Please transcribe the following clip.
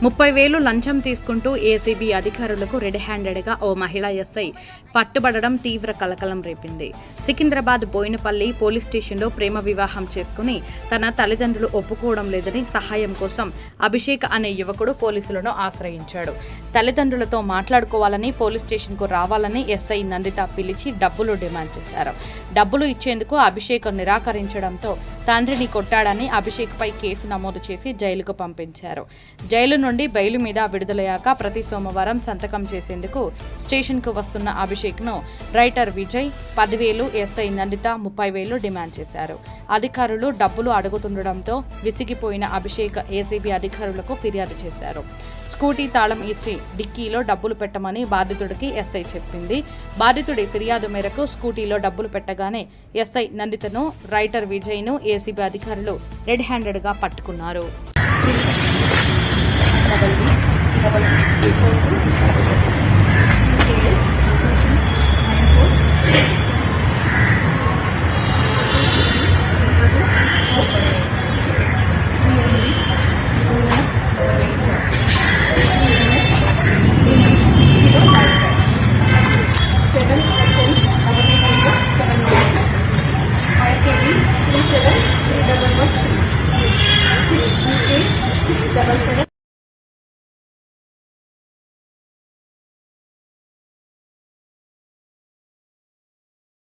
30,000 లంచం తీసుకుంటూ ఏసీబీ అధికారులకు రెడ్ హ్యాండెడ్గా ఓ మహిళా ఎస్ఐ పట్టుబడడం తీవ్ర కలకలం రేపింది. సికింద్రాబాద్ బోయినపల్లి పోలీస్ స్టేషన్లో ప్రేమ వివాహం చేసుకుని తన తల్లిదండ్రులు ఒప్పుకోవడం లేదని సహాయం కోసం అభిషేక్ అనే యువకుడు పోలీసులను ఆశ్రయించాడు. తల్లిదండ్రులతో మాట్లాడుకోవాలని పోలీస్ స్టేషన్కు రావాలని ఎస్ఐ నందిత పిలిచి డబ్బులు డిమాండ్ చేశారు. డబ్బులు ఇచ్చేందుకు అభిషేక్ నిరాకరించడంతో తండ్రిని కొట్టాడని అభిషేక్పై కేసు నమోదు చేసి జైలుకు పంపించారు. జైలు నుండి బెయిల్ మీద విడుదలయ్యాక ప్రతి సోమవారం సంతకం చేసేందుకు స్టేషన్కు వస్తున్న అభిషేక్ను writer Vijay 10,000, SI Nanditha 30,000 demand చేశారు. అధికారులు డబ్బులు అడుగుతుండటంతో విసిగిపోయిన అభిషేక్ ఏసీబీ అధికారులకు ఫిర్యాదు చేశారు. స్కూటీ తాళం ఇచ్చి డిక్కీలో డబ్బులు పెట్టమని బాధితుడికి ఎస్ఐ చెప్పింది. బాధితుడి ఫిర్యాదు మేరకు స్కూటీలో డబ్బులు పెట్టగానే ఎస్ఐ నందితను, రైటర్ విజయ్ను ఏసీబీ అధికారులు రెడ్ హ్యాండెడ్గా పట్టుకున్నారు.